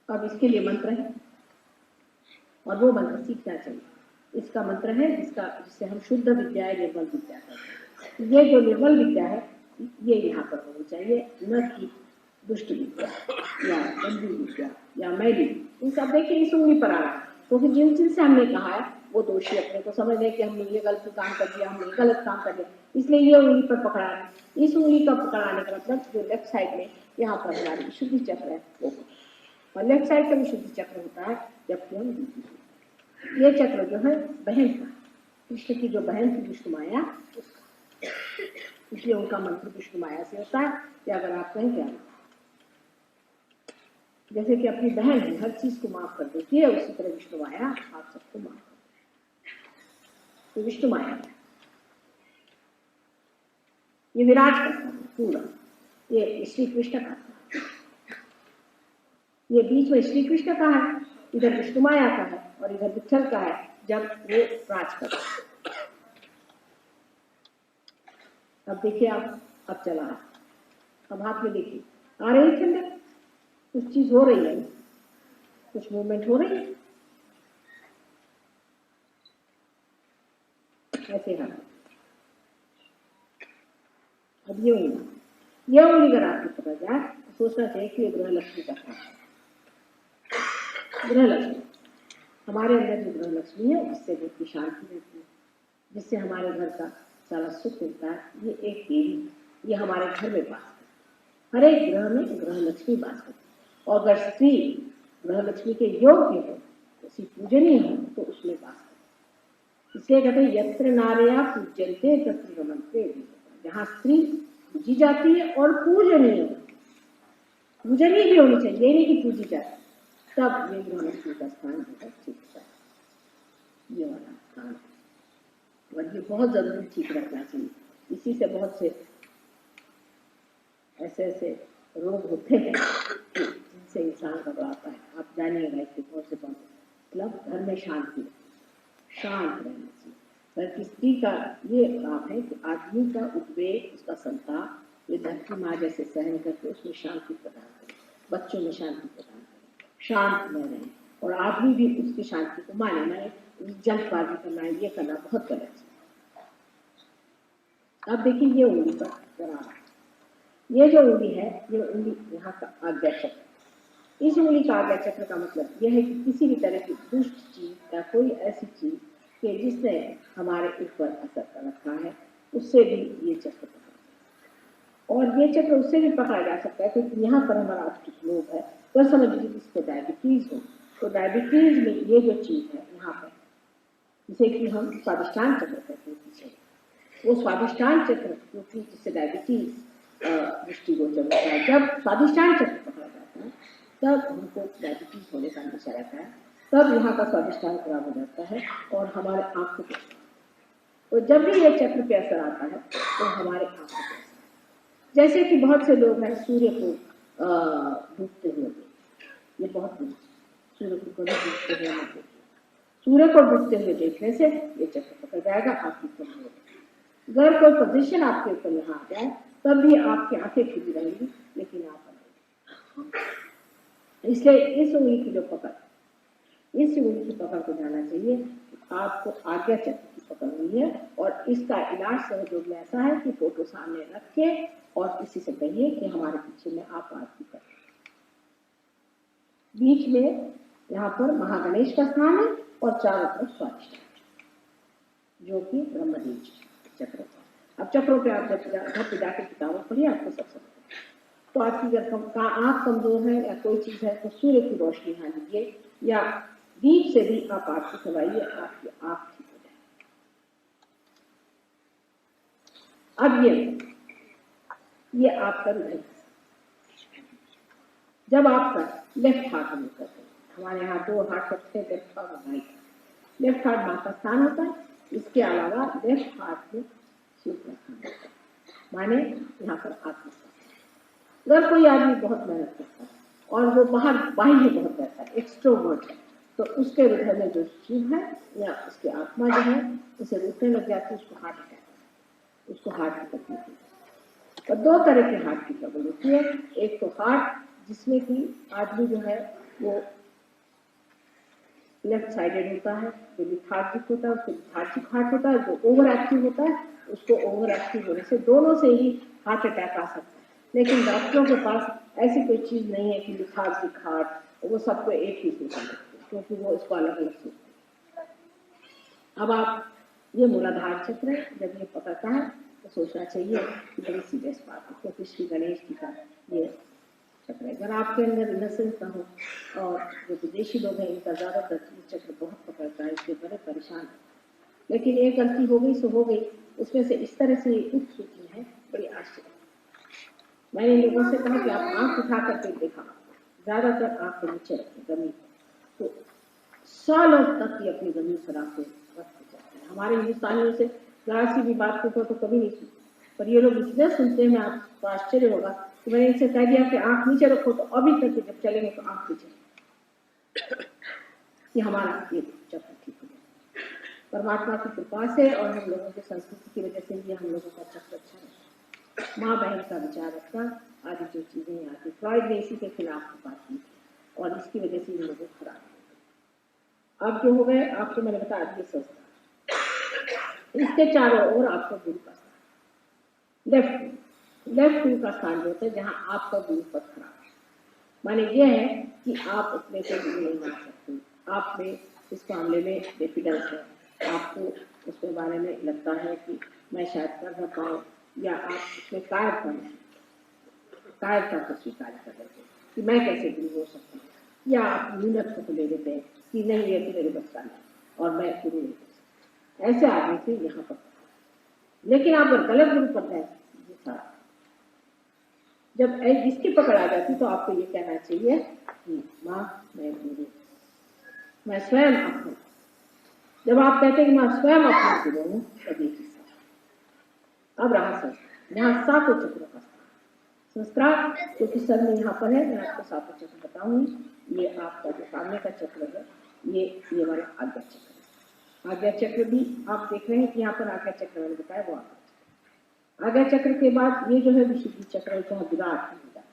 अब इसके लिए मंत्र है और वो मंत्र सीखना चाहिए। इसका मंत्र है जिससे हम शुद्ध विद्या है, निर्मल विद्या करते हैं। ये जो निर्मल विद्या है ये यहाँ पर होनी चाहिए, न कि दुष्ट विद्या या गंदी विद्या या मैली। इन सब देखिए इस उंगली पर आ रहा है, क्योंकि जिनसे हमने कहा है वो दोषी अपने को समझ रहे कि हमने ये गलत काम कर दिया, हमने गलत काम कर दिया, इसलिए ये उंगली पर पकड़ा है। इस उंगली का पकड़ाने का मतलब जो लेफ्ट साइड में यहाँ पर हमारी विशुद्धि चक्र है वो, और लेफ्ट साइड का विशुद्धि चक्र होता है जबकि हम ये चक्र जो है बहन का, कृष्ण की जो बहन थी विष्णु माया उसका, इसलिए उनका मंत्र विष्णु माया से होता है कि अगर आप कहें क्या जैसे कि अपनी बहन है हर चीज को माफ कर देती है, उसी तरह विष्णु माया आप सबको माफ कर, तो विष्णु माया ये विराज करता है पूरा, ये श्री कृष्ण का, ये बीच में श्री कृष्ण का है, इधर विष्णु माया का है और इधर विठल का है जब वो राज करता है। अब देखिए आप, अब चला अब हाथ में देखिए आ रही है ठंडक, कुछ चीज हो रही है, कुछ मूवमेंट हो रही है, ऐसे हाथ। अब ये उंगली अगर आपको पता जाए तो सोचना चाहिए कि ये गृह लक्ष्मी का काम है। गृह लक्ष्मी हमारे अंदर जो गृह लक्ष्मी है उससे घर की शांति रहती है, जिससे हमारे घर का सारा सुख मिलता है। ये एक देवी, ये हमारे घर में वास करती है, हर एक ग्रह में गृह लक्ष्मी वास करती है। और अगर स्त्री गृह लक्ष्मी के योग्य हो, उसी पूजनीय हो तो उसमें वास करती है। इसलिए कहते हैं यत्र नार्या पूज्यन्ते तत्र रमन्ते। जहाँ स्त्री पूजी जाती है और पूजनीय भी होनी चाहिए, ये नहीं कि पूजी जाती, तब ये गृह लक्ष्मी का स्थान जो है ठीक है, ये वाला स्थान, और ये बहुत जरूरी ठीक रखना चाहिए। इसी से बहुत से ऐसे रोग होते हैं जिनसे इंसान घबराता है। आप जानिएगा इससे बहुत से बात, मतलब घर में शांति, शांत रहना चाहिए। घर की स्त्री का ये काम है कि आदमी का उद्वेग, उसका संताप ये धरती माँ जैसे सहन करके उसमें शांति प्रदान करे, बच्चों में शांति प्रदान करे, शांत में रहे, और आदमी भी उसकी शांति को माने। माने जल्दबाजी करना, ये करना बहुत गलत है। अब देखिए ये उंगली पर जरा, ये जो उंगली है ये उंगली यहाँ का आज्ञा चक्र। इस उंगली का आज्ञा चक्र का मतलब यह है कि किसी भी तरह की दुष्ट चीज या कोई ऐसी चीज कि जिसने हमारे ऊपर असर कर रखा है उससे भी ये चक्र पकड़ा, और ये चक्र उससे भी पकड़ा जा सकता है क्योंकि यहाँ पर हमारा ऑप्टिक लोब है। तो समझ लीजिए जिसको डायबिटीज हो, तो डायबिटीज में ये जो चीज है यहाँ पर, जिसे कि हम स्वादिष्टान चक्र कहते हैं पीछे, वो स्वादिष्टान चक्र क्योंकि जिससे डायबिटीज दृष्टिगोचर होता है, जब स्वादिष्टान चक्र पकड़ा जाता है तब हमको डायबिटीज होने का अंदेशा रहता है, तब यहाँ का स्वादिष्टान खराब हो जाता है और हमारे आंखों पे, तो जब भी ये चक्र पे असर आता है तो हमारे आंखों पे, जैसे कि बहुत से लोग हैं सूर्य को डूबते हुए, ये बहुत सूर्य को कभी डूबते हुए मत देखिए, सूर्य को डूबते हुए देखने से ये चक्र पकड़ जाएगा, आपकी कमजोर। अगर कोई पोजिशन आपके ऊपर यहाँ आ जाए तब भी आपकी आंखें खुली रहेंगी लेकिन आप, इसलिए इस उंगली की जो पकड़, इस उंगली की पकड़ को जाना चाहिए। आपको आज्ञा चक्र की पकड़ हुई है और इसका इलाज सहयोग में ऐसा है कि फोटो सामने रख के और किसी से कहिए कि हमारे पीछे में आप आरती करें। बीच में यहाँ पर महागणेश का स्थान है और चारों तरफ स्वादिष्टान जो कि ब्रह्मदेव चक्र। अब चक्रों पे आप घर पे जाकर किताबों पढ़िए, आपको सब समझ। तो आपकी अगर आँख कमजोर है या कोई चीज है तो सूर्य की रोशनी यहाँ लीजिए या दीप से भी आप आरती करवाइए, आपकी आँख ठीक हो जाए। अब ये आपका हृदय, जब आपका लेफ्ट हाथ हम करते हैं, हमारे यहाँ दो हाथ रखते हैं, लेफ्ट हाथ और राइट। लेफ्ट हाथ माँ का स्थान होता है, इसके अलावा लेफ्ट हाथ में शिव का स्थान होता है, माने यहाँ पर आत्मविश्वास। अगर कोई आदमी बहुत मेहनत करता है और वो बाहर बाह्य बहुत रहता है, एक्सट्रोवर्ट है, तो उसके हृदय में जो शिव है या उसकी आत्मा जो है उसे रुकने लग जाती है, उसको हार्ट अटैक, उसको हार्ट की तकलीफ होती है। और दो तरह के हार्ट की प्रॉब्लम होती है, एक तो हार्ट जिसमें कि आदमी जो है वो लेफ्ट साइडेड होता है, जो लिथार्जिक होता है उसको लिथार्जिक हार्ट होता है, जो ओवर एक्टिव होता है उसको ओवर एक्टिव होने से दोनों से ही हार्ट अटैक आ सकता है। लेकिन डॉक्टरों के पास ऐसी कोई चीज़ नहीं है कि लिथार्जिक हार्ट, वो सबको एक ही सोचते हैं क्योंकि वो इसको अलग अलग सोचते हैं। अब आप ये मूलाधार चक्र है, जब ये पकड़ता है तो सोचना चाहिए कि बड़ी सीरियस बात है, क्योंकि श्री गणेश जी का ये चक्र है। अगर आपके अंदर इनसेंस ना हो, और जो विदेशी लोग हैं इनका ज़्यादातर चक्र बहुत पकड़ता है, इससे बड़े परेशान है। लेकिन एक गलती हो गई सो हो गई, उसमें से इस तरह से उठ चुकी है, बड़ी आश्चर्य। मैंने लोगों से कहा कि आप आँख उठा करके देखा, ज़्यादातर आँख के नीचे रखें जमीन, तो सालों तक ये अपनी जमीन से रखते जाते हैं। हमारे हिंदुस्तानियों से जरा सी भी बात को तो कभी नहीं सुनते, पर ये लोग इसलिए सुनते हैं, आपको आश्चर्य होगा कि मैंने इनसे कह दिया कि आँख नीचे रखो, तो अभी तक जब चलेंगे तो आँख नीचे, कि हमारा ये चक्र ठीक हो जाए। परमात्मा की कृपा से और हम लोगों की संस्कृति की वजह से ये हम लोगों का चक्र अच्छा है। माँ बहन का विचार रखना आदि जो चीज़ें यहाँ की, फ्रॉइड ने इसी के खिलाफ बात की और इसकी वजह से इन लोगों को खराब हो। अब जो हो गए, आपको मैंने बताया ये संस्था, इसके चारों ओर आपका गुरु का स्थान, लेफ्ट गुरु का स्थान जो होता है जहाँ आपका गुरु पद खराब है। माने ये है कि आप अपने को गुरु नहीं मान सकते, आप में इस मामले में डिफिडेंस है, आपको उसके बारे में लगता है कि मैं शायद कर ना पाऊँ, या आप उसमें कायरता को स्वीकार कर लेते हैं कि मैं कैसे गुरु हो सकता हूँ, या आप न्यूनत्व को ले लेते हैं कि नहीं ये तो मेरे बस का नहीं और मैं गुरु नहीं हो सकता। ऐसे आदमी से यहाँ पर, लेकिन आप अगर गलत गुरु पर है, जब इसकी पकड़ आ जाती तो आपको ये कहना चाहिए कि माँ मैं गुरु, मैं स्वयं अपना। जब आप कहते हैं कि मैं स्वयं अपना गुरु हूँ, तब ये चीज अब रहा संस्कार, यहाँ सातों चक्रों का संस्कार जो कि सर में यहाँ पर है, मैं आपको सातों चक्र बताऊंगी। ये आपका जो सामने का चक्र है, ये वाला आज्ञा चक्र है। आज्ञा चक्र भी आप देख रहे हैं कि यहाँ पर आज्ञा चक्र मैंने बताया वो आज्ञा चक्र के बाद ये जो है विशुद्धि चक्र है, जहाँ विराट है,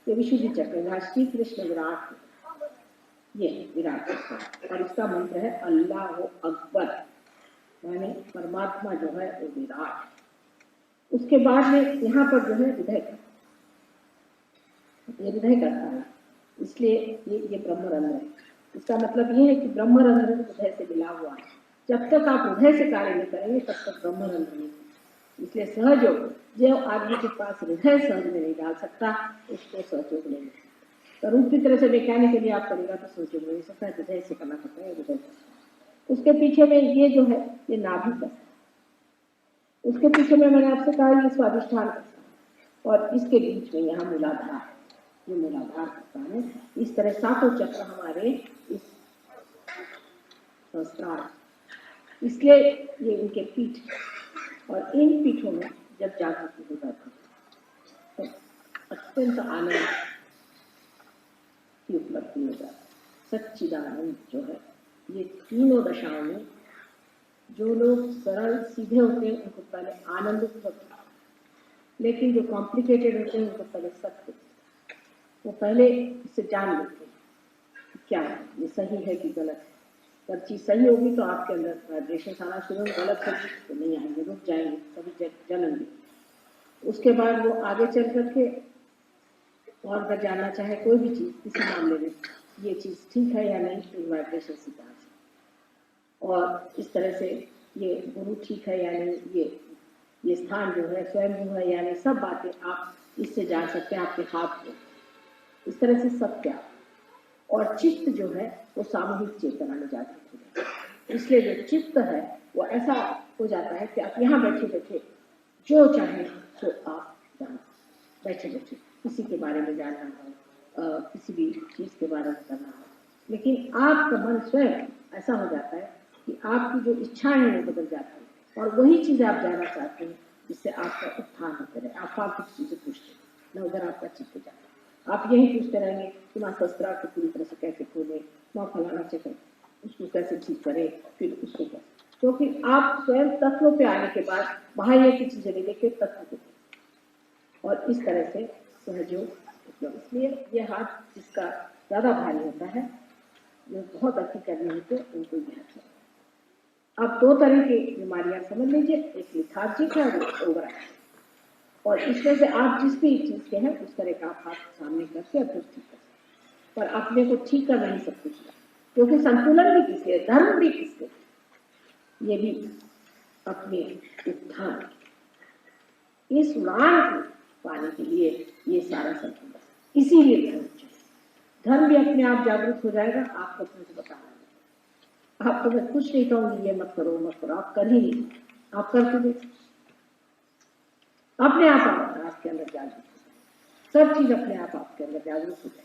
ये विशुद्धि चक्र जहाँ श्री कृष्ण विराट है, ये विराट चक्र, और इसका मंत्र है अल्लाह अकबर, यानी परमात्मा जो है वो विराट। उसके बाद में यहाँ पर जो है हृदय, ये हृदय करता है, इसलिए ये ब्रह्मरंध्र है। इसका मतलब ये है कि ब्रह्मरंध्र हृदय से मिला हुआ है। जब तक आप हृदय से कार्य नहीं करेंगे तब तक ब्रह्मरंध्र नहीं। इसलिए सहयोग जो आदमी के पास हृदय सहज में नहीं डाल सकता, उसको सहयोग नहीं मिल सकता। तो रूप की तरह से दिखाने के लिए आप करेगा तो सहयोग नहीं सकता, हृदय से करना पड़ता है, हृदय। उसके पीछे में ये जो है ये नाभि का, उसके पीछे में मैंने आपसे कहा ये स्वादिष्ठान का, और इसके बीच में यहाँ मूलाधार, ये मूलाधार का है। इस तरह सातों चक्र हमारे इस संस्कार, इसलिए ये इनके पीठ, और इन पीठों में जब जागृति हो जाती है तो अत्यंत आनंद की उपलब्धि हो जाती है। सच्चिदानंद जो है, ये तीनों दशाओं में जो लोग सरल सीधे होते हैं उनको पहले आनंद उपलब्ध, लेकिन जो कॉम्प्लिकेटेड होते हैं उनको पहले सत्य, वो पहले इससे जान लेते हैं क्या है, ये सही है कि गलत है। जब चीज़ सही होगी तो आपके अंदर वाइब्रेशन आना शुरू होगा, गलत होगी तो नहीं आएंगे, रुक जाएंगे, कभी जलेंगे। उसके बाद वो आगे चल करके और अगर जानना चाहे कोई भी चीज़ किसी मामले में, ये चीज़ ठीक है या नहीं, तो वाइब्रेशन से जान सकते। और इस तरह से ये गुरु ठीक है या नहीं, ये स्थान जो है स्वयं है या नहीं, सब बातें आप इससे जान सकते हैं आपके हाथ में। इस तरह से सत्य और चित्त जो है वो सामूहिक चेतना में जागृत हो जाता है। इसलिए जो चित्त है वो ऐसा हो जाता है कि आप यहाँ बैठे बैठे जो चाहें तो आप जान, बैठे बैठे किसी के बारे में जानना हो, किसी भी चीज़ के बारे में करना हो, लेकिन आपका मन स्वयं ऐसा हो जाता है कि आपकी जो इच्छाएं हैं वो बदल जाती है, और वही चीज़ आप जानना चाहते हैं जिससे आपका उत्थान होते रहे। आप फालतू चीज़ें पूछते न, उधर आपका चित्त जाता है। आप यही पूछते रहेंगे कि माँ शस्त्रा को पूरी तरह से कैसे खोलें, माँ फलाना चक्कर उसको कैसे ठीक करें, फिर उसको कैसे, क्योंकि आप स्वयं तत्वों पे आने के बाद बाह्य की चीजें नहीं देखे, तत्व को, और इस तरह से सहयोग तो इसलिए ये हाथ जिसका ज्यादा भारी होता है, जो बहुत अति करने होते उनको ये हाथ चलता है। अब दो तरह की बीमारियां समझ लीजिए, एक लिथार्जिक है और ओवर एक्टिव। और इसमें से आप जिस भी चीज के हैं उस तरह का आप हाथ सामने करके और फिर ठीक कर सकते, पर अपने को ठीक कर नहीं सकते, क्योंकि संतुलन भी किसके, धर्म भी किसके, ये भी अपने उत्थान, इस उड़ान को पाने के लिए ये सारा संतुलन, इसीलिए धर्म चाहिए। धर्म भी अपने आप जागरूक हो जाएगा, आपको अपने से बताना। आपको मैं कुछ नहीं कहूंगी ये मत करो मत करो, आप कर ही नहीं, आप करके देखो, अपने आप आपके अंदर जागरूक हो जाए, सब चीज अपने आप आपके अंदर जागरूक हो जाए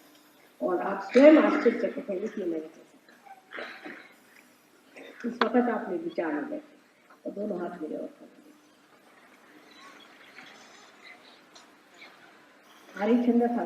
और आप स्वयं आश्चर्यचकित होंगे कि नहीं कर सकता। इस वक्त आपने विचार में बैठे और दोनों हाथ मेरे और कर हरिचंद्र था।